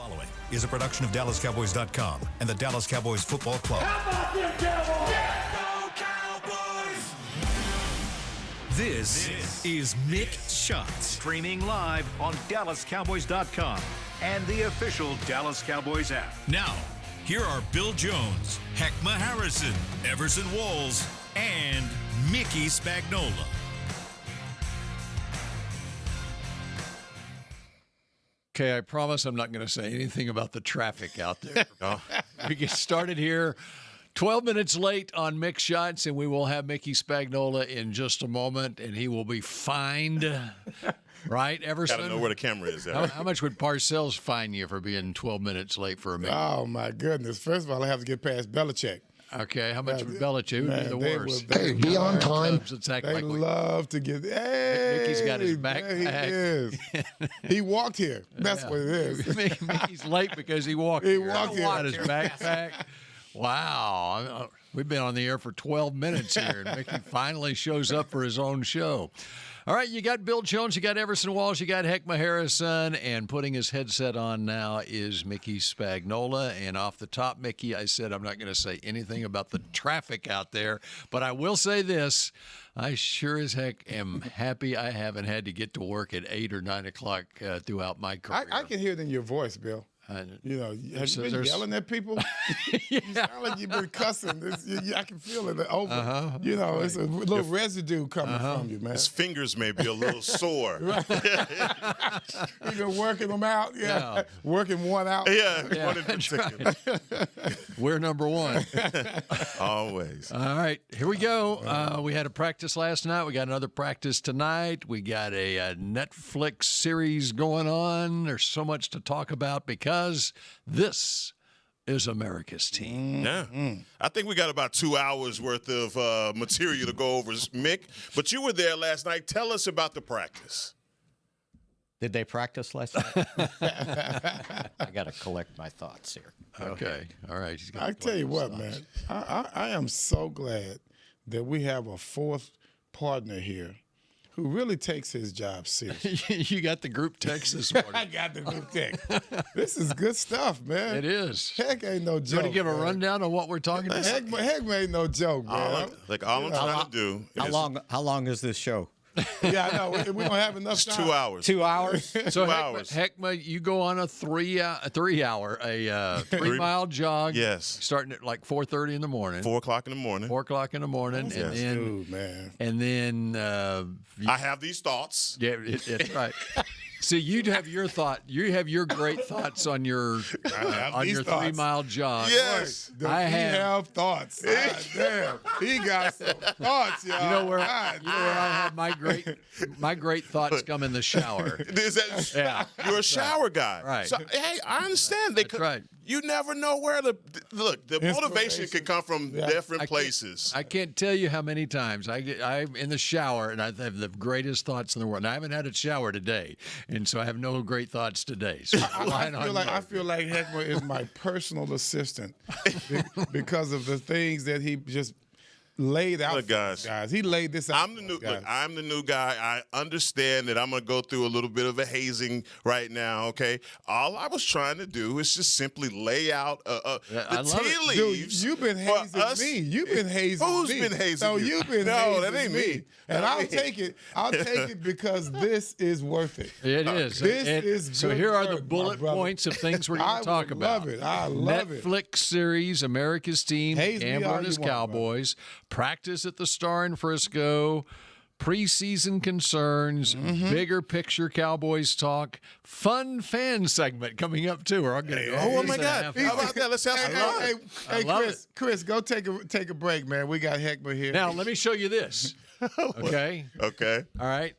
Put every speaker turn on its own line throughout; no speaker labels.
following is a production of DallasCowboys.com and the Dallas Cowboys Football Club.
How about them Cowboys?
Yeah, go Cowboys!
This is Mick Shots.
Streaming live on DallasCowboys.com and the official Dallas Cowboys app.
Now, here are Bill Jones, Heckma Harrison, Everson Walls, and Mickey Spagnola.
Okay, I promise I'm not going to say anything about the traffic out there. We get started here 12 minutes late on Mick Shots, and we will have Mickey Spagnola in just a moment, and he will be fined. Right, Everson?
Gotta know where the camera is.
How much would Parcells fine you for being 12 minutes late for a meeting?
Oh, my goodness. First of all, I have to get past Belichick.
Okay, how much would Belichick? Who would be the worst?
Hey,
be on time.
They love to get. Hey,
Mickey's got his backpack.
He is. He walked here. That's what it is.
Mickey's late because he walked.
He walked here.
Got his backpack. Wow, we've been on the air for 12 minutes here, and Mickey finally shows up for his own show. All right, you got Bill Jones, you got Everson Walls, you got Heckma Harrison, and putting his headset on now is Mickey Spagnola. And off the top, Mickey, I said I'm not going to say anything about the traffic out there, but I will say this. I sure as heck am happy I haven't had to get to work at 8 or 9 o'clock throughout my career.
I can hear it in your voice, Bill. You know, have you been yelling at people? You sound like you've been cussing. I can feel it over. You know, it's a little residue coming from you, man.
His fingers may be a little sore.
You've been working them out, working one out.
Yeah. One in particular.
We're number one.
Always.
All right, here we go. We had a practice last night. We got another practice tonight. We got a Netflix series going on. There's so much to talk about because this is America's team.
Yeah. I think we got about 2 hours worth of material to go over, Mick. But you were there last night. Tell us about the practice.
Did they practice last night? I got to collect my thoughts here.
Okay. All right.
I tell you what, man. I am so glad that we have a fourth partner here who really takes his job seriously.
You got the group text this morning.
I got the group text. This is good stuff, man.
It is.
Heck ain't no joke.
You want to give a rundown on what we're talking about?
Heck ain't no joke, man.
All I'm trying to do is...
How long is this show?
Yeah, I know. We don't have enough time.
2 hours.
2 hours?
So
2 hours.
Heckma, you go on a 3 mile jog.
Yes.
Starting at like 4:30 in the morning.
4 o'clock in the morning.
4 o'clock in the morning.
Yes.
Dude, man.
And then
I have these thoughts.
yeah, it's right. See, you'd have your thought. You have your great thoughts on your 3 mile jog.
Yes.
I have thoughts. God damn. He got some thoughts, y'all.
You know where I have my great thoughts come in the shower.
You're a shower guy.
Right.
So, hey, I understand.
That's right.
You never know where the motivation can come from different places.
I can't tell you how many times I'm in the shower and I have the greatest thoughts in the world. And I haven't had a shower today, and so I have no great thoughts today. So
I feel like Heckma is my personal assistant because of the things that he just laid out.
Look, guys,
he laid this out.
I'm the new guy. I understand that I'm going to go through a little bit of a hazing right now. Okay, all I was trying to do is just simply lay out the tea leaves.
Dude, you've been hazing me. You've been hazing
Who's
me.
been hazing
no,
you?
You've been
no,
hazing
that ain't me.
And I'll take it. I'll take it because this is worth it.
It is.
This is
so
good
here are the
work,
bullet points of things we're going to talk about.
I love it.
Netflix series, America's Team, Amber and his Cowboys, practice at the Star in Frisco, preseason concerns, bigger picture Cowboys talk, fun fan segment coming up too. We're going to go.
Oh my God! How about that? Let's have some fun.
Hey, Chris, go take a break, man. We got Heckma here.
Now let me show you this. Okay.
Okay.
All right.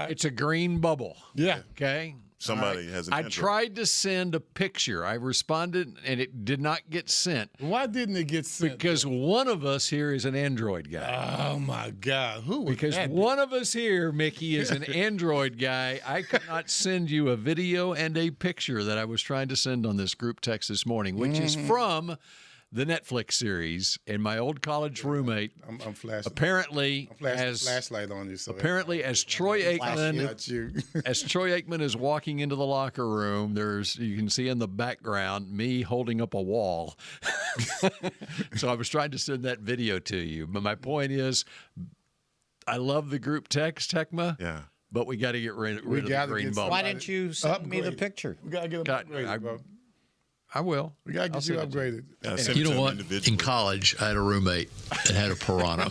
It's a green bubble.
Yeah.
Okay.
Somebody has an
I
Android.
tried to send a picture. I responded, and it did not get sent.
Why didn't it get sent?
Because one of us here is an Android guy.
Oh, my God. Who was
Because
that?
one of us here, Mickey, is an Android guy. I could not send you a video and a picture that I was trying to send on this group text this morning, which is from the Netflix series, and my old college roommate
I'm flashing.
apparently
I'm flashing flashlight on you. So
as Troy Aikman is walking into the locker room, you can see in the background me holding up a wall. So I was trying to send that video to you, but my point is, I love the group text, Heckma.
Yeah.
But we got to get rid of the green bubble.
Why didn't you send me the picture?
We got to get them upgraded, bro.
I will.
We got to get you upgraded.
You know what? In college, I had a roommate that had a piranha.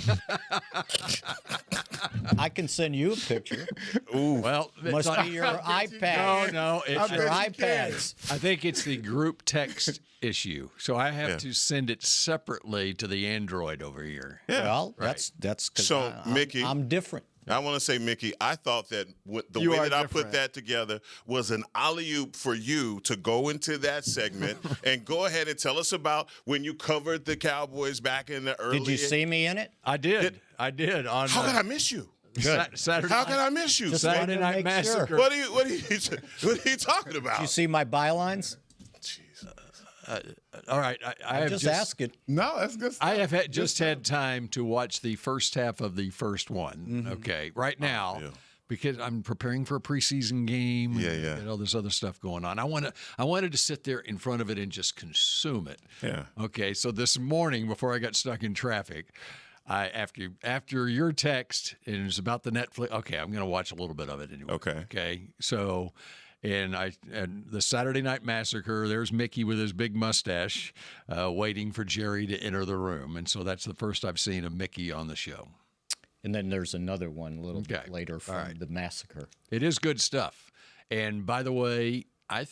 I can send you a picture.
Ooh. Well,
must be your iPad.
No, it's
your iPads.
I think it's the group text issue. So I have to send it separately to the Android over here.
Yeah.
Well, that's because
So, Mickey,
I'm different.
I want to say, Mickey, I thought that the way that I put that together was an alley-oop for you to go into that segment and go ahead and tell us about when you covered the Cowboys back in the early.
Did you see me in it?
I did. I did.
How could I miss you?
Saturday.
How can I miss you?
Saturday Night Massacre.
Sure. What are you talking about?
Did you see my bylines?
All right, I have
just asking.
No, that's good stuff.
I have had time to watch the first half of the first one. Okay, right now because I'm preparing for a preseason game. And all this other stuff going on. I wanted to sit there in front of it and just consume it.
Yeah.
Okay, so this morning before I got stuck in traffic, after your text and it was about the Netflix. Okay, I'm going to watch a little bit of it anyway. Okay, so. And the Saturday Night Massacre, there's Mickey with his big mustache waiting for Jerry to enter the room. And so that's the first I've seen of Mickey on the show.
And then there's another one a little bit later from the Massacre.
It is good stuff. And by the way, I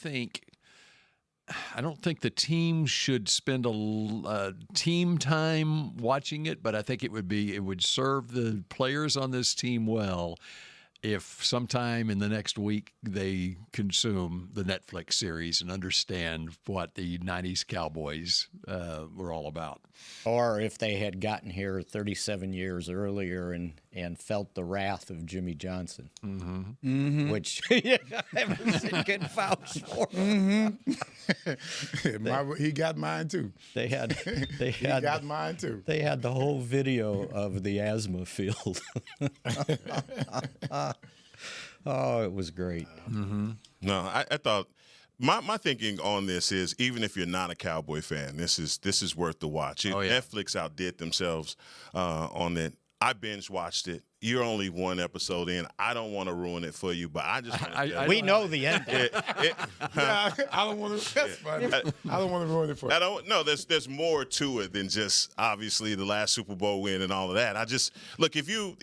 don't think the team should spend a team time watching it, but I think it would serve the players on this team well if sometime in the next week they consume the Netflix series and understand what the 90s Cowboys were all about.
Or if they had gotten here 37 years earlier and felt the wrath of Jimmy Johnson, which Everson can vouch for.
He got mine too.
He got mine too. They had the whole video of the asthma field. Oh, it was great.
No, I thought my thinking on this is even if you're not a Cowboy fan, this is worth the watch. Netflix outdid themselves on it. I binge watched it. You're only one episode in. I don't want to ruin it for you, but I just
we know the end.
I don't want to. That's funny. I don't want to ruin it for you.
No, there's more to it than just obviously the last Super Bowl win and all of that. I just look if you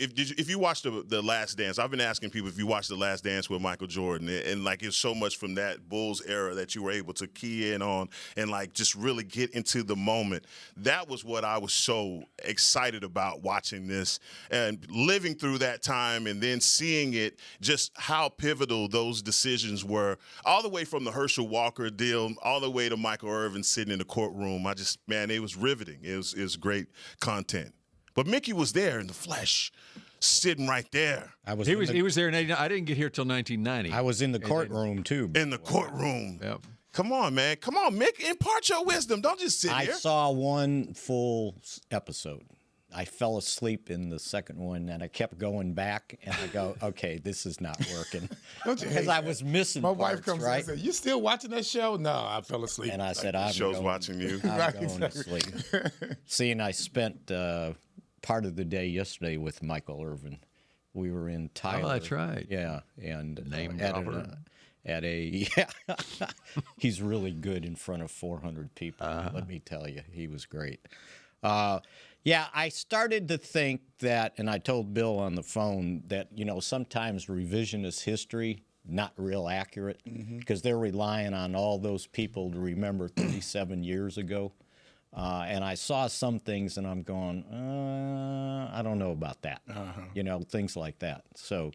watch the Last Dance. I've been asking people if you watch the Last Dance with Michael Jordan and like it's so much from that Bulls era that you were able to key in on and like just really get into the moment. That was what I was so excited about watching this and living through that time and then seeing it, just how pivotal those decisions were, all the way from the Herschel Walker deal, all the way to Michael Irvin sitting in the courtroom. It was riveting. It was great content. But Mickey was there in the flesh, sitting right there.
He was there in 89. I didn't get here till 1990.
I was in the courtroom too.
In the courtroom.
Yep.
Come on, man. Come on, Mick. Impart your wisdom. Don't just sit here.
I saw one full episode. I fell asleep in the second one, and I kept going back, and I go, okay, this is not working. Because I was missing
My
parts,
wife comes
right?
in and says, you still watching that show? No, I fell asleep.
And I said,
show's watching you.
I'm going to sleep. See, and I spent part of the day yesterday with Michael Irvin. We were in Tyler.
Oh, that's right.
Yeah, and
Name
he's really good in front of 400 people. Let me tell you, he was great. Yeah, I started to think that, and I told Bill on the phone that, sometimes revisionist history, not real accurate, because they're relying on all those people to remember 37 years ago. And I saw some things, and I'm going, I don't know about that, things like that. So,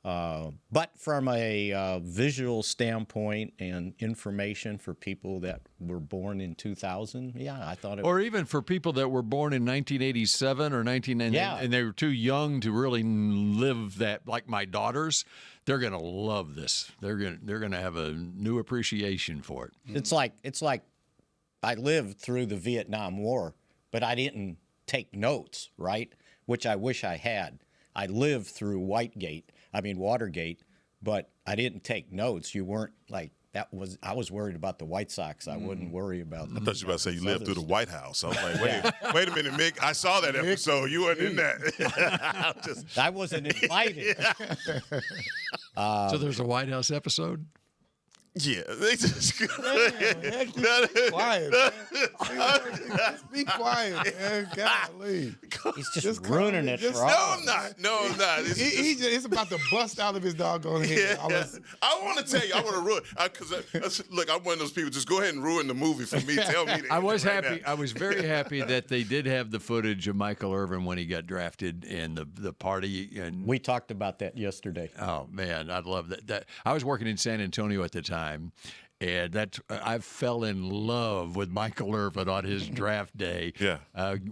but from a visual standpoint and information for people that were born in 2000, I thought it
or even for people that were born in 1987 or 1990, and they were too young to really live that, like my daughters, they're going to love this. They're going to have a new appreciation for it.
It's like I lived through the Vietnam War, but I didn't take notes, right? Which I wish I had. I lived through Watergate, but I didn't take notes. You weren't like I was worried about the White Sox. I wouldn't worry about.
I thought you were about to say you lived through the White House. I was like, wait a minute, Mick. I saw that episode. You weren't in that.
I wasn't invited.
So there's a White House episode?
Yeah, they just
quiet. Man. Just be quiet, man. Golly.
He's just ruining it for all.
No, I'm not.
It's about to bust out of his doggone head.
Yeah. I want to tell you, I want to ruin. Look, I'm one of those people. Just go ahead and ruin the movie for me. Tell me.
I was happy. I was very happy that they did have the footage of Michael Irvin when he got drafted and the party. And
we talked about that yesterday.
Oh man, I love that. I was working in San Antonio at the time. And I fell in love with Michael Irvin on his draft day.
Yeah.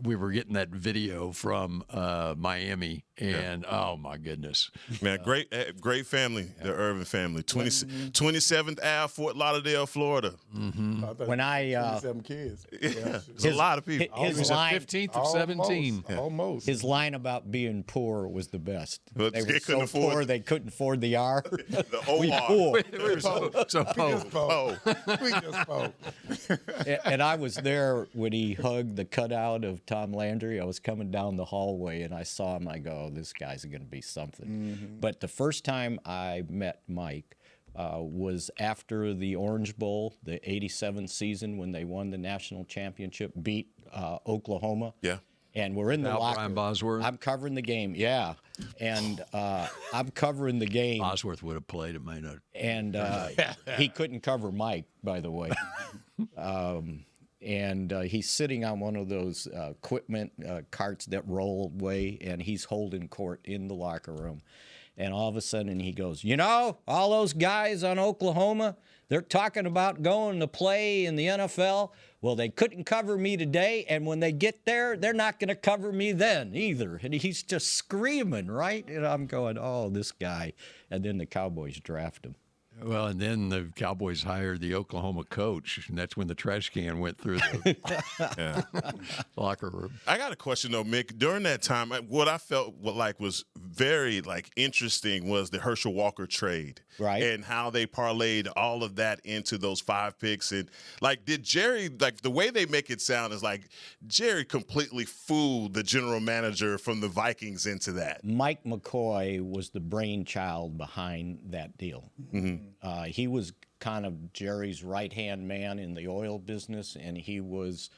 We were getting that video from Miami, and oh my goodness,
man, great family, the Irvin family. 27th Ave, Fort Lauderdale, Florida.
Mm-hmm.
When 27 kids.
Yeah, it's a lot of people.
His line, 15th of 17.
Almost.
His line about being poor was the best.
But
they were so poor they couldn't afford the R.
The O-R.
We poor.
We just spoke.
And I was there when he hugged the cutout of Tom Landry. I was coming down the hallway and I saw him. I go, oh, this guy's going to be something. Mm-hmm. But the first time I met Mike was after the Orange Bowl, the '87 season when they won the national championship, beat Oklahoma.
Yeah.
And we're in the locker
room. Bosworth.
I'm covering the game, yeah. And I'm covering the game.
Bosworth would have played, it might not.
And he couldn't cover Mike, by the way. And he's sitting on one of those equipment carts that roll away, and he's holding court in the locker room. And all of a sudden he goes, you know, all those guys on Oklahoma, they're talking about going to play in the NFL. Well, they couldn't cover me today, and when they get there, they're not going to cover me then either. And he's just screaming, right? And I'm going, oh, this guy. And then the Cowboys draft him.
Well, and then the Cowboys hired the Oklahoma coach, and that's when the trash can went through the locker room.
I got a question, though, Mick. During that time, what I felt was very, interesting was the Herschel Walker trade.
Right.
And how they parlayed all of that into those 5 picks. And, did Jerry, the way they make it sound is Jerry completely fooled the general manager from the Vikings into that.
Mike McCoy was the brainchild behind that deal. Mm-hmm. He was kind of Jerry's right-hand man in the oil business, and he was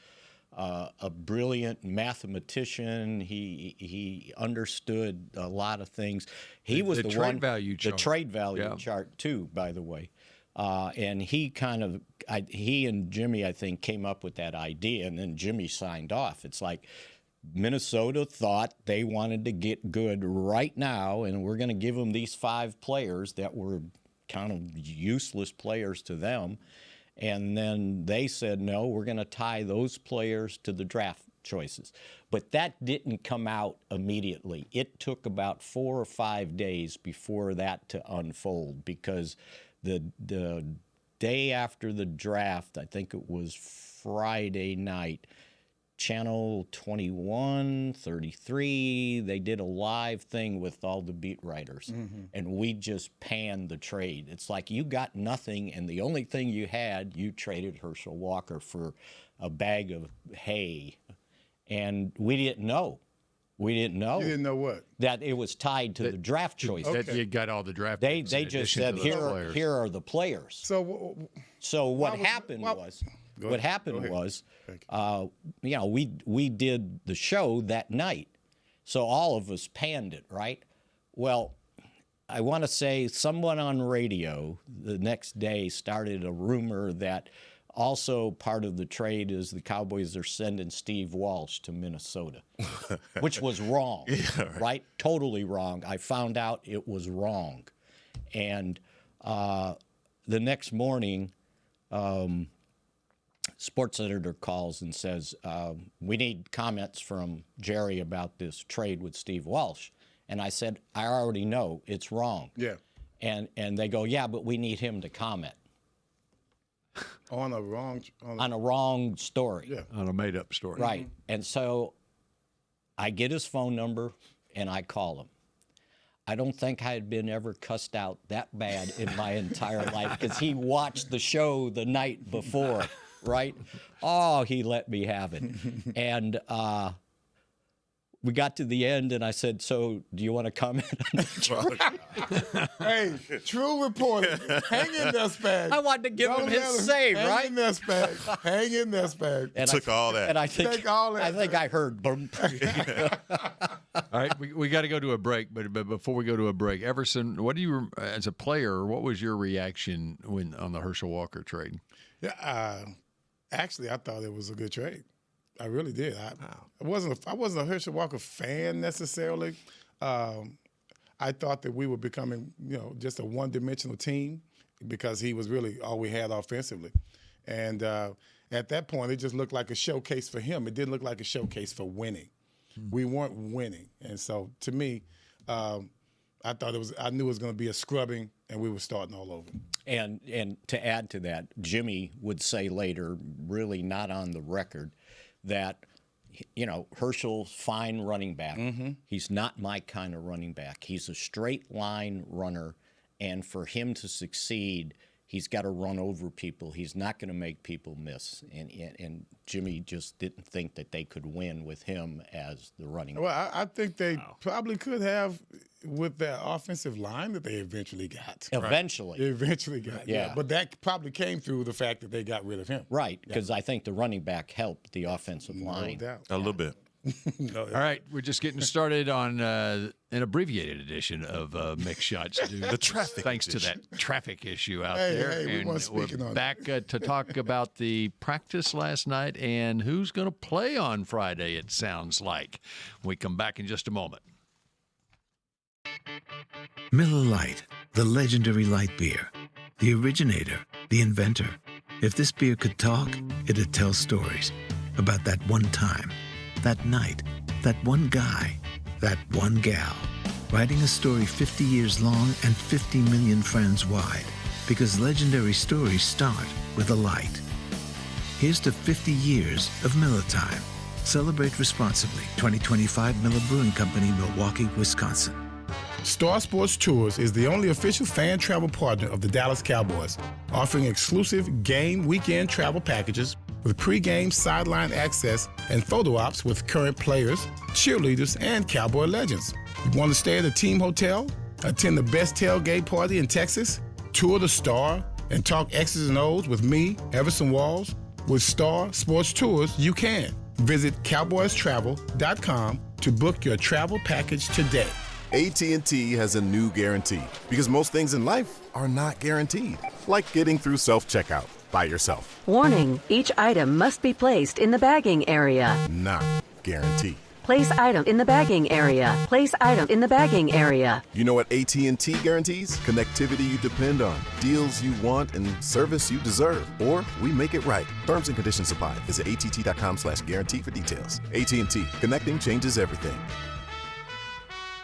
a brilliant mathematician. He understood a lot of things. He was the
trade value chart.
The trade value chart too, by the way. And he he and Jimmy, I think, came up with that idea, and then Jimmy signed off. It's like Minnesota thought they wanted to get good right now, and we're going to give them these 5 players that were kind of useless players to them. And then they said, no, we're going to tie those players to the draft choices. But that didn't come out immediately. It took about 4 or 5 days before that to unfold, because the day after the draft, I think it was Friday night, Channel 21, 33, they did a live thing with all the beat writers, and we just panned the trade. It's like you got nothing, and the only thing you had, you traded Herschel Walker for a bag of hay, and we didn't know. We didn't know.
You didn't know what?
That it was tied to the draft choices.
That you got all the draft
They
picks
just said, here are the players. So what happened was, we did the show that night. So all of us panned it, right? Well, I want to say someone on radio the next day started a rumor that also part of the trade is the Cowboys are sending Steve Walsh to Minnesota, which was wrong, right? Totally wrong. I found out it was wrong. And the next morning, sports editor calls and says, we need comments from Jerry about this trade with Steve Walsh. And I said, I already know it's wrong.
Yeah.
And they go, yeah, but we need him to comment.
On a wrong
story.
Yeah.
On a made-up story.
Right. And so I get his phone number, and I call him. I don't think I had been ever cussed out that bad in my entire life because he watched the show the night before, right? Oh, he let me have it. And we got to the end, and I said, so do you want to comment on the
Hey, true reporter. Hang in there, Spag.
I wanted to give him his save, right?
Hang in there, Spag. Hang in there, Spag.
And
Took all that.
And I think,
Take all that.
I think I heard boom.
All right, we got to go to a break, but before we go to a break, Everson, what do you, as a player, what was your reaction when on the Herschel Walker trade?
Yeah, actually, I thought it was a good trade. I really did. I wasn't a Herschel Walker fan necessarily. I thought that we were becoming, just a one-dimensional team because he was really all we had offensively. And at that point, it just looked like a showcase for him. It didn't look like a showcase for winning. We weren't winning. And so, to me, I knew it was going to be a scrubbing, and we were starting all over.
And to add to that, Jimmy would say later, really not on the record, that, Herschel's fine running back. Mm-hmm. He's not my kind of running back. He's a straight line runner, and for him to succeed, he's got to run over people. He's not going to make people miss. And Jimmy just didn't think that they could win with him as the running back.
Well, I think they probably could have with that offensive line that they eventually got.
Eventually.
They eventually got,
yeah.
But that probably came through the fact that they got rid of him.
Right, because I think the running back helped the offensive line.
No doubt.
A little bit.
All right, we're just getting started on an abbreviated edition of Mick Shots.
The traffic
Thanks
edition.
to that traffic issue out
Hey,
there.
hey, we
and
weren't speaking
we're
on
back to talk about the practice last night and who's going to play on Friday, it sounds like. We come back in just a moment.
Miller Lite, the legendary light beer. The originator, the inventor. If this beer could talk, it'd tell stories about that one time, that night, that one guy, that one gal. Writing a story 50 years long and 50 million friends wide. Because legendary stories start with a light. Here's to 50 years of Miller Time. Celebrate responsibly. 2025 Miller Brewing Company, Milwaukee, Wisconsin.
Star Sports Tours is the only official fan travel partner of the Dallas Cowboys, offering exclusive game weekend travel packages with pre-game sideline access and photo ops with current players, cheerleaders, and Cowboy legends. You want to stay at a team hotel, attend the best tailgate party in Texas, tour the Star, and talk X's and O's with me, Everson Walls? With Star Sports Tours, you can. Visit cowboystravel.com to book your travel package today.
AT&T has a new guarantee because most things in life are not guaranteed, like getting through self-checkout by yourself.
Warning, each item must be placed in the bagging area.
Not guaranteed.
Place item in the bagging area. Place item in the bagging area.
You know what AT&T guarantees? Connectivity you depend on, deals you want, and service you deserve. Or we make it right. Terms and conditions apply. Visit att.com/guarantee for details. AT&T. Connecting changes everything.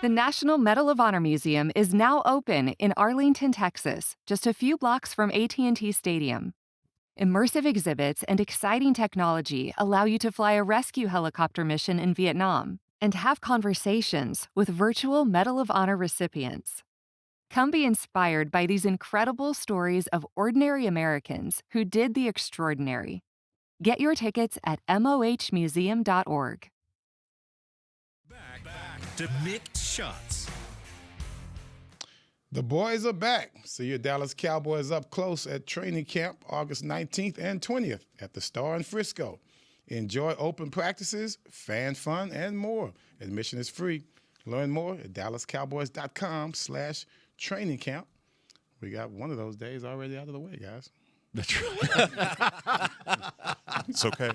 The National Medal of Honor Museum is now open in Arlington, Texas, just a few blocks from AT&T Stadium. Immersive exhibits and exciting technology allow you to fly a rescue helicopter mission in Vietnam and have conversations with virtual Medal of Honor recipients. Come be inspired by these incredible stories of ordinary Americans who did the extraordinary. Get your tickets at mohmuseum.org.
Back to Mick Shots.
The boys are back. See your Dallas Cowboys up close at training camp August 19th and 20th at the Star in Frisco. Enjoy open practices, fan fun, and more. Admission is free. Learn more at dallascowboys.com/training camp. We got one of those days already out of the way, guys.
That's right.
It's okay.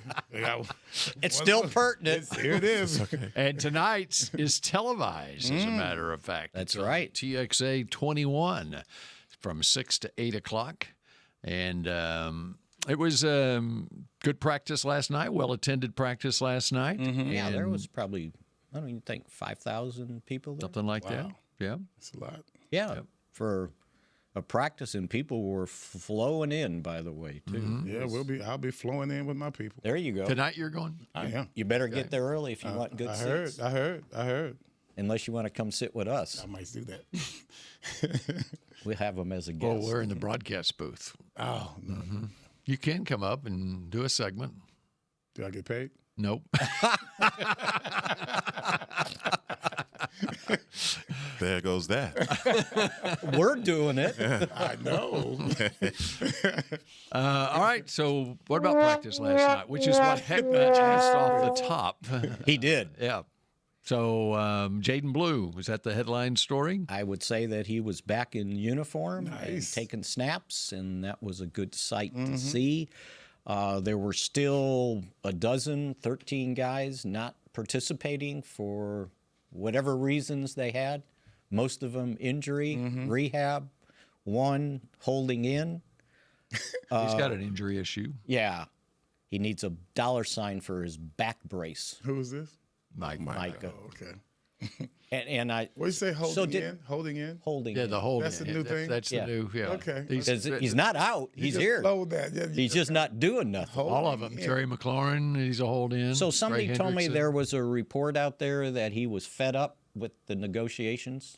It's still pertinent.
Here it is.
Okay.
And tonight's is televised, as a matter of fact.
That's
It's
right.
TXA 21 from 6 to 8 o'clock. And it was good practice last night, well-attended practice last night.
Mm-hmm. Yeah, there
And
was probably, I don't even think 5,000 people there.
something like that. Yeah.
That's a lot.
Yeah, for of practice, and people were flowing in, by the way, too.
Mm-hmm.
Yeah, I'll be flowing in with my people.
There you go.
Tonight you're going?
I am.
You better get there early if you want good seats.
I heard.
Unless you want to come sit with us.
I might do that.
We'll have them as a guest.
Well, we're in the broadcast booth.
Oh, no.
Mm-hmm. You can come up and do a segment.
Do I get paid?
Nope.
There goes that.
We're doing it.
I know.
All right. So, what about practice last night? Which is what Heckma asked off the top.
He did.
Yeah. So, Jaden Blue, was that the headline story?
I would say that he was back in uniform and
Nice.
taking snaps, and that was a good sight to see. There were still 13 guys not participating for whatever reasons they had. Most of them injury, rehab, one holding in.
He's got an injury issue.
Yeah. He needs a $sign for his back brace.
Who is this?
Micah.
Oh, okay.
And I.
What did you say? Holding
did-
in? Holding in?
Holding
Yeah,
in.
the holding.
That's the new thing?
That's
Yeah.
the new, yeah.
Okay.
He's not out.
You
He's
just
here.
flowed that. Yeah,
He's just not doing nothing.
All of them. Terry McLaurin, he's a hold in.
So somebody
Ray
told me
Hendrickson.
there was a report out there that he was fed up with the negotiations.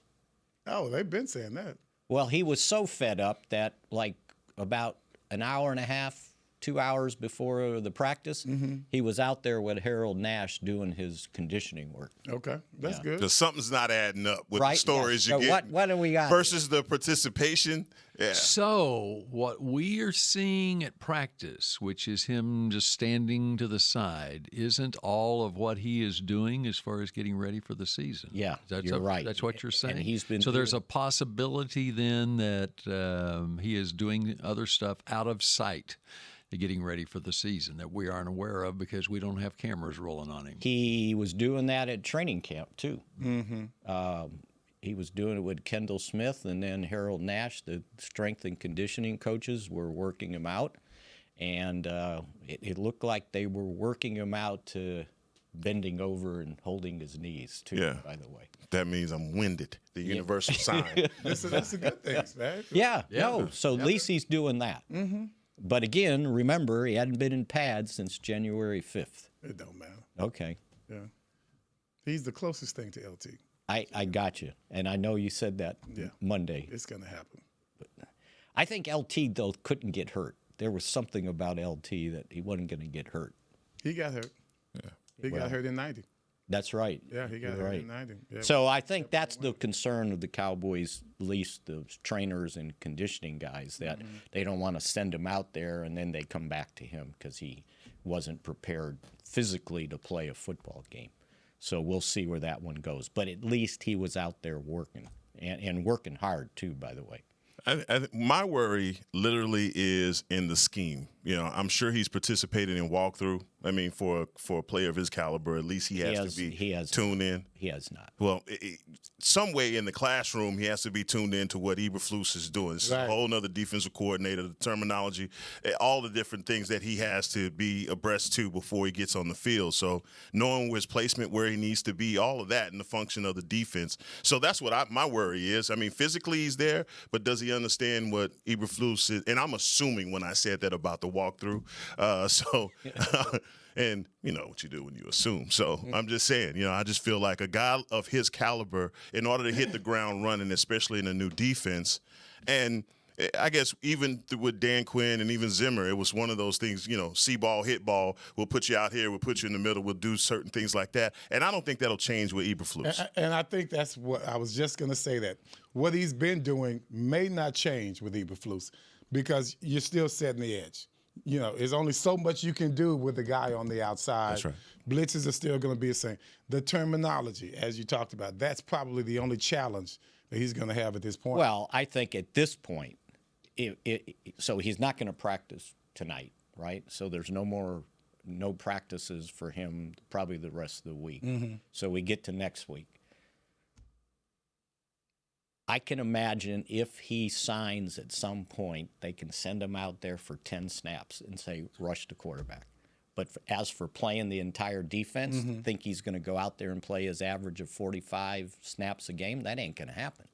Oh, they've been saying that.
Well, he was so fed up that like about an hour and a half, 2 hours before the practice, he was out there with Harold Nash doing his conditioning work.
Okay, that's good.
Because something's not adding up with
Right?
the stories
Yeah.
you
So
get
what do we got
versus the participation. Yeah.
So, what we are seeing at practice, which is him just standing to the side, isn't all of what he is doing as far as getting ready for the season.
Yeah,
that's
you're right.
That's what you're saying.
And he's been
so there's
doing-
a possibility then that he is doing other stuff out of sight, getting ready for the season that we aren't aware of because we don't have cameras rolling on him.
He was doing that at training camp too. He was doing it with Kendall Smith, and then Harold Nash, the strength and conditioning coaches, were working him out. And it looked like they were working him out to bending over and holding his knees too,
Yeah.
by the way.
That means I'm winded. The universal sign.
That's a good thing, man.
Yeah, no, so at least he's doing that. But again, remember, he hadn't been in pads since January 5th.
It don't matter.
Okay.
Yeah. He's the closest thing to LT.
I got you. And I know you said that Monday.
It's going to happen.
I think LT, though, couldn't get hurt. There was something about LT that he wasn't going to get hurt.
He got hurt. Yeah. He got hurt in 90.
That's right.
Yeah, he got hurt in 90. Yeah.
So I think that's the concern of the Cowboys, at least the trainers and conditioning guys, that they don't want to send him out there and then they come back to him because he wasn't prepared physically to play a football game. So we'll see where that one goes. But at least he was out there working, and working hard, too, by the way.
My worry literally is in the scheme. You know, I'm sure he's participated in walkthrough. I mean, for a player of his caliber, at least he has to be tuned in.
He has not.
Well, some way in the classroom, he has to be tuned in to what Eberflus is doing. It's a whole other defensive coordinator, the terminology, all the different things that he has to be abreast to before he gets on the field. So knowing his placement, where he needs to be, all of that in the function of the defense. So that's what my worry is. I mean, physically he's there, but does he understand what Eberflus is? And I'm assuming when I said that about the walkthrough. And you know what you do when you assume. So I'm just saying, you know, I just feel like a guy of his caliber, in order to hit the ground running, especially in a new defense, and I guess even with Dan Quinn and even Zimmer, it was one of those things, you know, see ball, hit ball, we'll put you out here, we'll put you in the middle, we'll do certain things like that. And I don't think that'll change with Eberflus.
And I think that's what I was just going to say, that what he's been doing may not change with Eberflus because you're still setting the edge. You know, there's only so much you can do with the guy on the outside.
That's right.
Blitzes are still going to be the same. The terminology, as you talked about, that's probably the only challenge that he's going to have at this point.
Well, I think at this point, so he's not going to practice tonight, right? So there's no practices for him probably the rest of the week. So we get to next week. I can imagine if he signs at some point, they can send him out there for 10 snaps and say, rush the quarterback. But as for playing the entire defense, think he's going to go out there and play his average of 45 snaps a game? That ain't going to happen.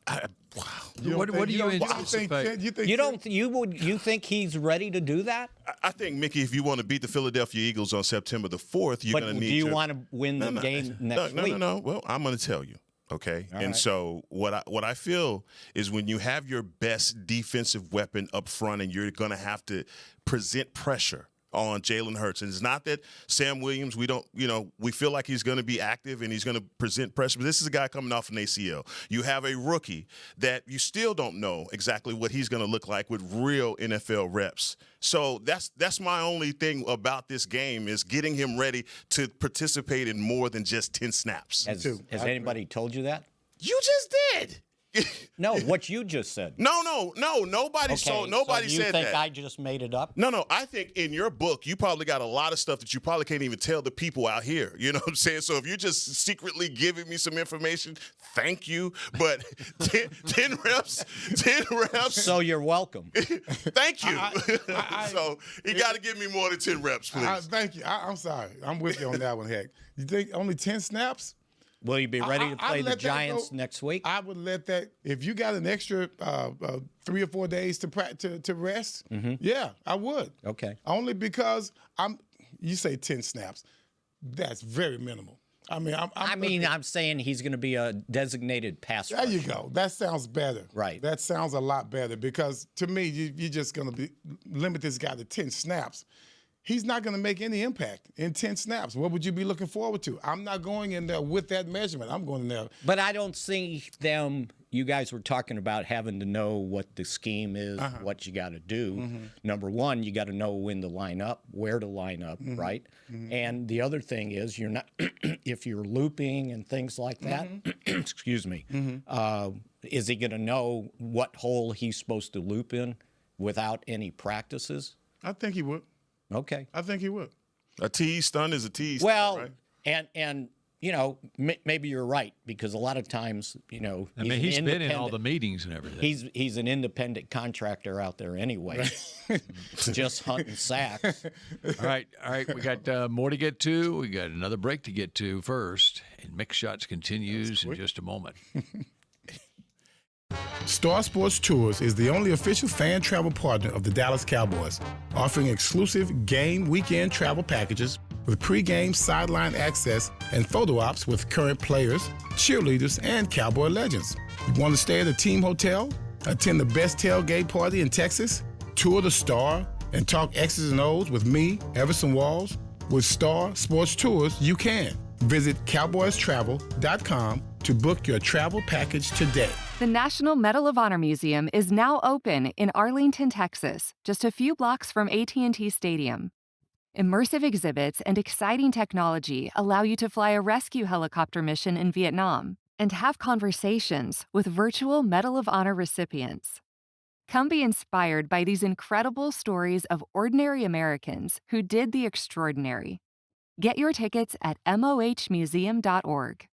What do you anticipate?
You think he's ready to do that?
I think, Mickey, if you want to beat the Philadelphia Eagles on September the 4th, you're going to need.
Do you want to win the game next week?
No. Well, I'm going to tell you. Okay.
All
and
right.
so what I feel is when you have your best defensive weapon up front and you're going to have to present pressure on Jalen Hurts. And it's not that Sam Williams, we feel like he's going to be active and he's going to present pressure, but this is a guy coming off an ACL. You have a rookie that you still don't know exactly what he's going to look like with real NFL reps. So that's my only thing about this game is getting him ready to participate in more than just 10 snaps.
Has anybody told you that?
You just did.
No, what you just said.
No. Nobody said that.
You think I just made it up?
No. I think in your book, you probably got a lot of stuff that you probably can't even tell the people out here. You know what I'm saying? So if you're just secretly giving me some information, thank you. But 10 reps.
So you're welcome.
Thank you. So you got to give me more than 10 reps, please.
Thank you. I'm sorry. I'm with you on that one, Heck. You think only 10 snaps?
Will you be ready to play the Giants next week?
I would let that. If you got an extra 3 or 4 days to rest, yeah, I would.
Okay.
Only because you say 10 snaps. That's very minimal. I mean,
I'm saying he's going to be a designated pass rusher.
There you go. That sounds better.
Right.
That sounds a lot better because to me, you're just going to limit this guy to 10 snaps. He's not going to make any impact in 10 snaps. What would you be looking forward to? I'm not going in there with that measurement. I'm going in there.
But I don't see them. You guys were talking about having to know what the scheme is, what you got to do. Number one, you got to know when to line up, where to line up, right? And the other thing is you're not if you're looping and things like that, excuse me, is he going to know what hole he's supposed to loop in without any practices?
I think he would.
Okay.
I think he would.
A tease stun is a tease
well,
stun, right?
and you know, maybe you're right because a lot of times, you know,
he's been in all the meetings and everything.
He's an independent contractor out there anyway, just hunting sacks.
All right. We got more to get to. We got another break to get to first, and Mick Shots continues in just a moment.
Star Sports Tours is the only official fan travel partner of the Dallas Cowboys, offering exclusive game weekend travel packages with pre-game sideline access and photo ops with current players, cheerleaders, and Cowboy legends. You want to stay at a team hotel, attend the best tailgate party in Texas, tour the Star, and talk X's and O's with me, Everson Walls? With Star Sports Tours, you can. Visit cowboystravel.com to book your travel package today.
The National Medal of Honor Museum is now open in Arlington, Texas, just a few blocks from AT&T Stadium. Immersive exhibits and exciting technology allow you to fly a rescue helicopter mission in Vietnam and have conversations with virtual Medal of Honor recipients. Come be inspired by these incredible stories of ordinary Americans who did the extraordinary. Get your tickets at mohmuseum.org.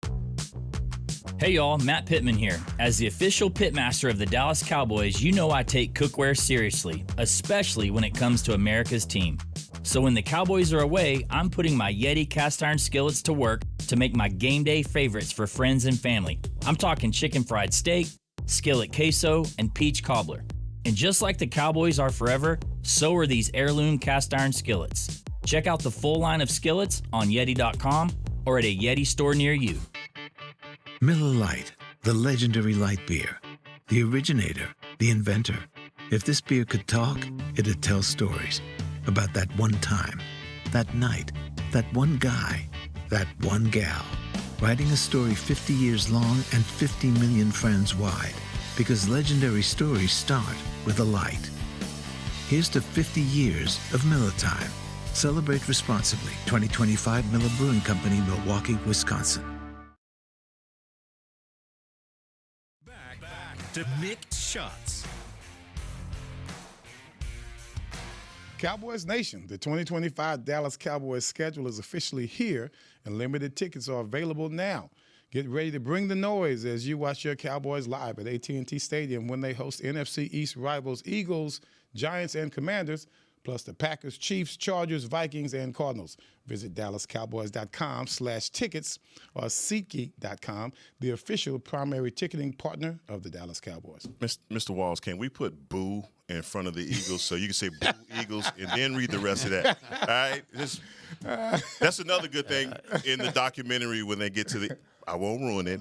Hey y'all, Matt Pittman here. As the official pitmaster of the Dallas Cowboys, you know I take cookware seriously, especially when it comes to America's team. So when the Cowboys are away, I'm putting my Yeti cast iron skillets to work to make my game day favorites for friends and family. I'm talking chicken fried steak, skillet queso, and peach cobbler. And just like the Cowboys are forever, so are these heirloom cast iron skillets. Check out the full line of skillets on Yeti.com or at a Yeti store near you.
Miller Lite, the legendary light beer. The originator, the inventor. If this beer could talk, it'd tell stories about that one time, that night, that one guy, that one gal. Writing a story 50 years long and 50 million friends wide. Because legendary stories start with a light. Here's to 50 years of Miller time. Celebrate responsibly. 2025 Miller Brewing Company, Milwaukee, Wisconsin.
Back to Mick Shots.
Cowboys Nation, the 2025 Dallas Cowboys schedule is officially here, and limited tickets are available now. Get ready to bring the noise as you watch your Cowboys live at AT&T Stadium when they host NFC East rivals Eagles, Giants, and Commanders, plus the Packers, Chiefs, Chargers, Vikings, and Cardinals. Visit DallasCowboys.com/tickets or SeatGeek.com, the official primary ticketing partner of the Dallas Cowboys.
Mr. Walls, can we put boo in front of the Eagles so you can say boo Eagles and then read the rest of that? All right? That's another good thing in the documentary when they get to the – I won't ruin it.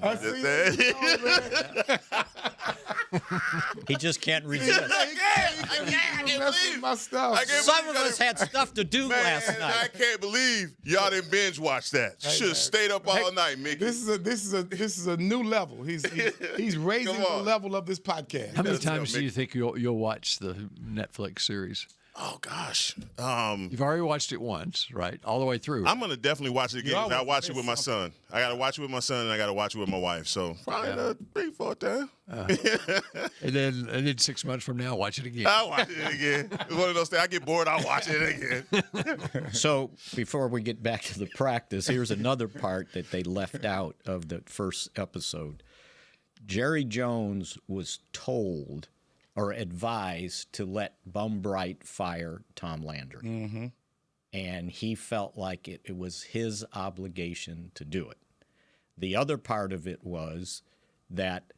He just can't resist.
I can't believe my stuff.
Some of us had stuff to do last night.
I can't believe y'all didn't binge watch that. Should have stayed up all night, Mickey.
This is a new level. He's raising the level of this podcast.
How many times do you think you'll watch the Netflix series?
Oh gosh,
you've already watched it once, right? All the way through.
I'm gonna definitely watch it again. I watch it with my son. I gotta watch it with my son, and I gotta watch it with my wife. So probably the 3-4 time.
And then 6 months from now, watch it again.
I'll watch it again. It's one of those things. I get bored, I'll watch it again.
So before we get back to the practice, here's another part that they left out of the first episode. Jerry Jones was told or advised to let Bum Bright fire Tom Landry.
Mm-hmm.
And he felt like it was his obligation to do it. The other part of it was that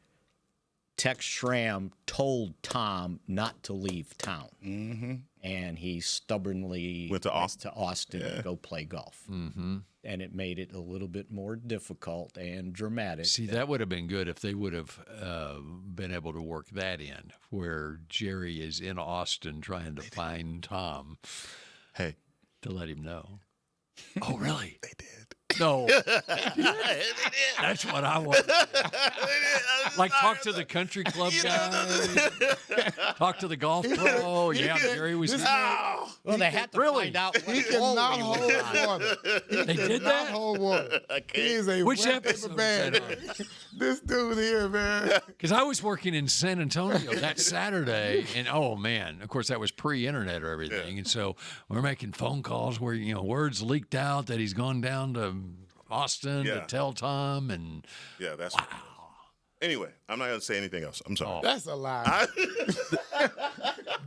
Tex Schramm told Tom not to leave town.
Mm-hmm.
And he stubbornly
went to Austin
to go play golf.
Mm-hmm.
And it made it a little bit more difficult and dramatic.
See, that would have been good if they would have been able to work that in, where Jerry is in Austin trying to find Tom.
Hey.
To let him know. Oh, really?
They did.
No. That's what I want. Like talk to the country club guy. Talk to the golf pro. Yeah, Jerry was.
Well, they had to find out.
He cannot hold water.
They did that?
Hold water. He is a
Which
wet
episode
paper
was
bag.
that on?
This dude here, man.
Because I was working in San Antonio that Saturday, and oh man, of course that was pre-internet or everything, and so we're making phone calls where words leaked out that he's gone down to Austin to tell Tom, and
that's wow. Anyway, I'm not going to say anything else. I'm sorry.
That's a lie.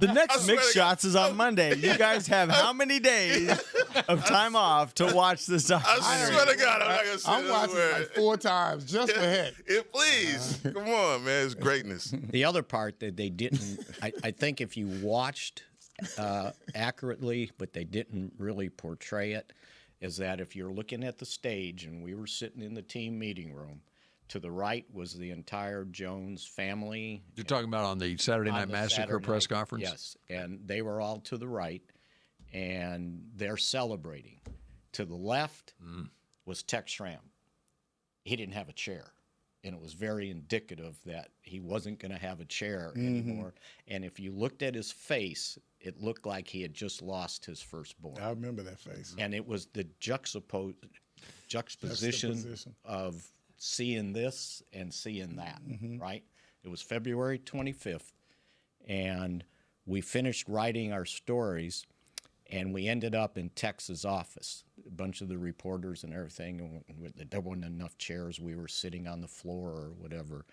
The next Mix Shots is on Monday. You guys have how many days of time off to watch this documentary?
I swear to God, I'm not going to say
I'm watching it like 4 times just for heck.
Please. Come on, man. It's greatness.
The other part that they didn't, I think if you watched accurately, but they didn't really portray it, is that if you're looking at the stage and we were sitting in the team meeting room, to the right was the entire Jones family.
You're talking about on the Saturday Night Massacre press conference?
Yes, and they were all to the right, and they're celebrating. To the left was Tex Schramm. He didn't have a chair, and it was very indicative that he wasn't going to have a chair anymore. And if you looked at his face, it looked like he had just lost his firstborn.
I remember that face.
And it was the juxtaposition of seeing this and seeing that, right? It was February 25th, and we finished writing our stories, and we ended up in Tex's office. A bunch of the reporters and everything, and there weren't enough chairs. We were sitting on the floor or whatever,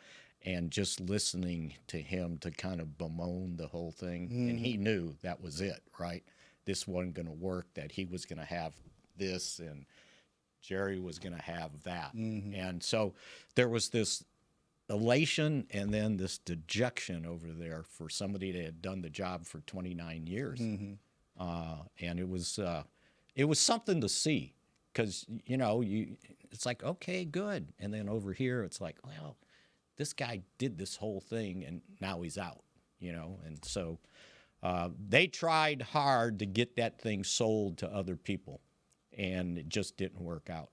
and just listening to him to kind of bemoan the whole thing. And he knew that was it, right? This wasn't going to work, that he was going to have this, and Jerry was going to have that. And so there was this elation and then this dejection over there for somebody that had done the job for 29 years. And it was something to see because, it's like, okay, good. And then over here, it's like, well, this guy did this whole thing and now he's out, And so they tried hard to get that thing sold to other people. And it just didn't work out.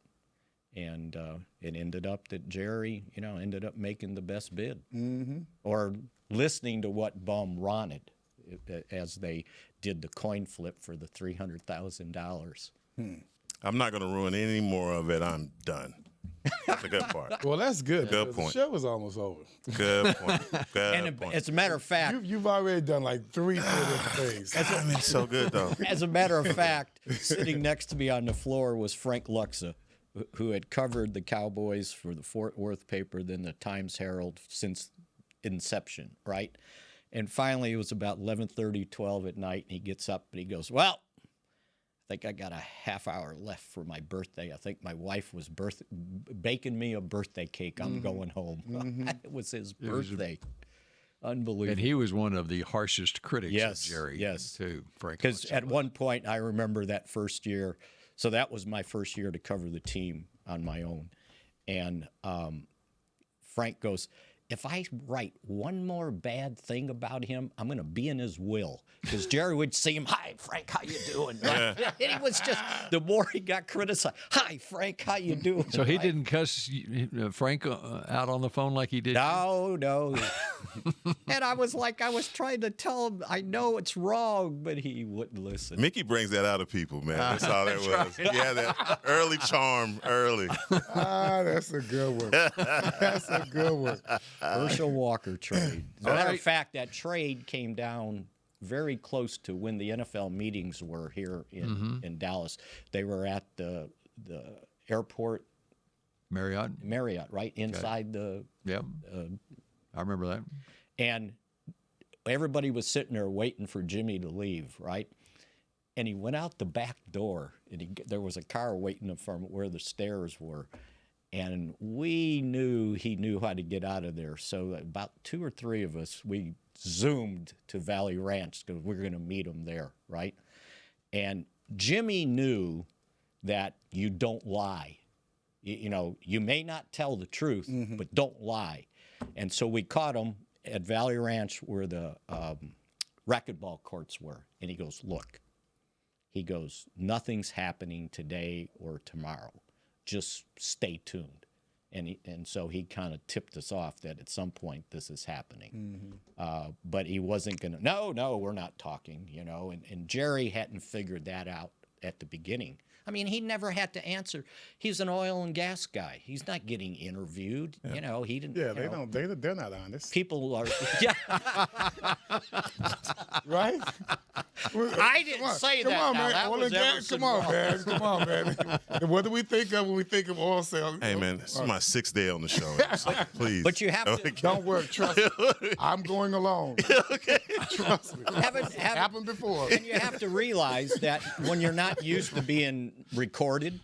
And it ended up that Jerry, ended up making the best bid. Or listening to what Bum wanted as they did the coin flip for the $300,000.
I'm not going to ruin any more of it. I'm done. That's the good part.
Well, that's good.
Good point.
The show was almost over.
Good point. Good point.
As a matter of fact,
you've already done like 3 different things.
It's so good, though.
As a matter of fact, sitting next to me on the floor was Frank Luxa, who had covered the Cowboys for the Fort Worth paper, then the Times-Herald since inception, right? And finally, it was about 11:30, 12 at night, and he gets up and he goes, well, I think I got a half hour left for my birthday. I think my wife was baking me a birthday cake. I'm going home. It was his birthday. Unbelievable.
And he was one of the harshest critics of Jerry, too, frankly.
Because at one point, I remember that first year. So that was my first year to cover the team on my own. And Frank goes, if I write one more bad thing about him, I'm going to be in his will. Because Jerry would see him, hi, Frank, how you doing? Right? And he was just, the more he got criticized, hi, Frank, how you doing?
So he didn't cuss Frank out on the phone like he did?
No. And I was trying to tell him, I know it's wrong, but he wouldn't listen.
Mickey brings that out of people, man. That's all that was. Right. Yeah, that early charm, early.
That's a good one. That's a good one.
Herschel Walker trade. As a matter of fact, that trade came down very close to when the NFL meetings were here in Dallas. They were at the airport.
Marriott,
right? Inside the...
Yeah, I remember that.
And everybody was sitting there waiting for Jimmy to leave, right? And he went out the back door, and there was a car waiting from where the stairs were. And we knew he knew how to get out of there. So about 2 or 3 of us, we zoomed to Valley Ranch because we were going to meet him there, right? And Jimmy knew that you don't lie. You may not tell the truth, but don't lie. And so we caught him at Valley Ranch where the racquetball courts were. And he goes, look, nothing's happening today or tomorrow. Just stay tuned. And so he kind of tipped us off that at some point this is happening. But he wasn't going to, no, we're not talking, And Jerry hadn't figured that out at the beginning. I mean, he never had to answer. He's an oil and gas guy. He's not getting interviewed.
Yeah.
He didn't.
Yeah, they're not honest.
People are. Yeah.
Right?
I didn't say that.
Come on,
now.
man.
That
Oil
was
and gas. Come on, man. Come on, man. And what do we think of when we think of oil sales?
Hey, man, this is my 6th day on the show. So please.
But you have to.
Don't worry. Trust me. I'm going alone.
Okay.
Trust me. It's happened before.
And you have to realize that when you're not used to being recorded,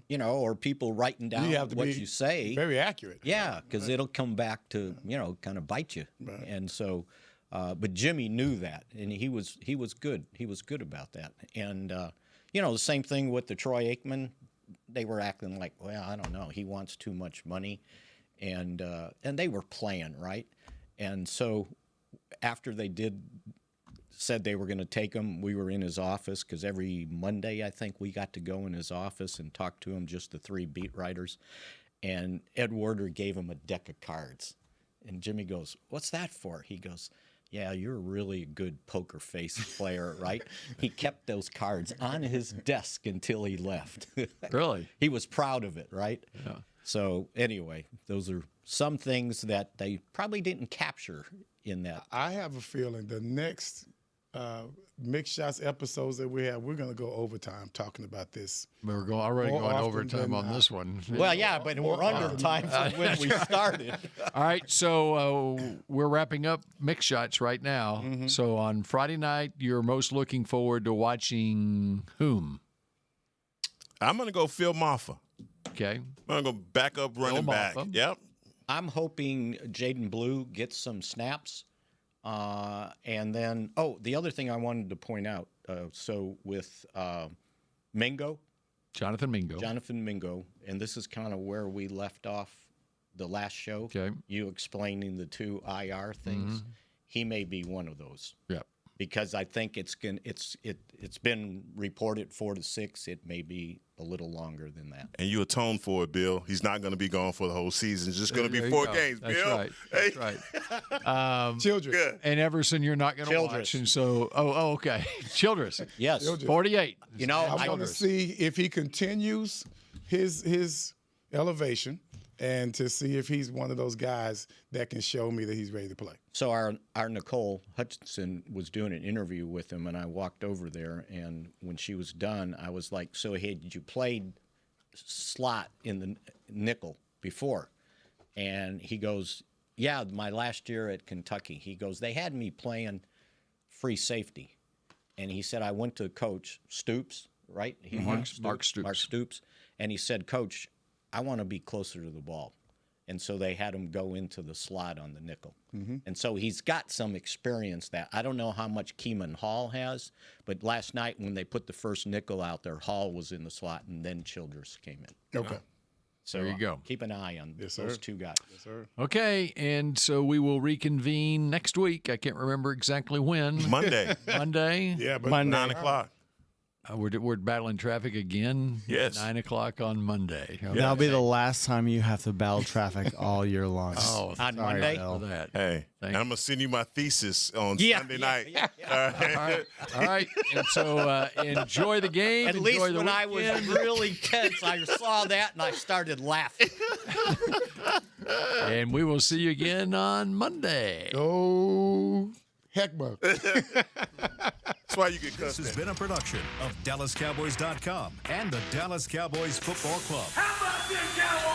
or people writing down what you say.
Very accurate.
Yeah, because it'll come back to, kind of bite you. Right. And so, but Jimmy knew that, and he was good. He was good about that. And, the same thing with the Troy Aikman. They were acting like, well, I don't know. He wants too much money. And they were playing, right? And so after they said they were going to take him, we were in his office because every Monday, I think, we got to go in his office and talk to him, just the 3 beat writers. And Ed Werder gave him a deck of cards. And Jimmy goes, what's that for? He goes, yeah, you're a really good poker face player, right? He kept those cards on his desk until he left.
Really?
He was proud of it, right?
Yeah.
So anyway, those are some things that they probably didn't capture in that.
I have a feeling the next Mix Shots episodes that we have, we're going to go overtime talking about this.
We're already going overtime on this one.
Well, yeah, but we're under time from when we started.
All right, so we're wrapping up Mix Shots right now. So on Friday night, you're most looking forward to watching whom?
I'm going to go Phil Maffa.
Okay.
I'm going to go back up running back. Yep.
I'm hoping Jaden Blue gets some snaps. And then, the other thing I wanted to point out, so with Mingo.
Jonathan
Mingo, and this is kind of where we left off the last show.
Okay.
You explaining the 2 IR things. He may be one of those.
Yeah.
Because I think it's been reported 4 to 6. It may be a little longer than that.
And you atone for it, Bill. He's not going to be gone for the whole season. It's just going to be 4 games,
That's
Bill.
Right. That's right.
Childress.
Good.
And Everson, you're not going to watch. And so, okay. Childress.
Yes.
Childress.
48.
I want to see if he continues his elevation and to see if he's one of those guys that can show me that he's ready to play.
So our Nicole Hutchinson was doing an interview with him, and I walked over there, and when she was done, I was like, so had you played slot in the nickel before? And he goes, Yeah, my last year at Kentucky. He goes, they had me playing free safety. And he said, I went to Coach Stoops, right?
Mark Stoops.
Mark Stoops. And he said, Coach, I want to be closer to the ball. And so they had him go into the slot on the nickel. And so he's got some experience that I don't know how much Keeman Hall has, but last night when they put the first nickel out there, Hall was in the slot and then Childress came in.
Okay.
So
there you go.
Keep an eye on those two guys.
Yes, sir.
Okay, and so we will reconvene next week. I can't remember exactly when.
Monday.
Monday?
Yeah, but
Monday.
9 o'clock.
We're battling traffic again.
Yes.
9 o'clock on Monday. Okay.
That'll be the last time you have to battle traffic all year long.
Oh,
On
sorry,
Monday?
Bill, for that.
Hey,
Thank
and I'm going to send you my thesis on
Yeah,
Sunday
yeah,
night.
yeah,
All right. And so enjoy the game.
At least
enjoy the
when I
weekend.
was really tense, I saw that and I started laughing.
And we will see you again on Monday.
Go Heckma.
That's why you get cussed. This has been a production of DallasCowboys.com and the Dallas Cowboys Football Club.
How about this, Cowboys?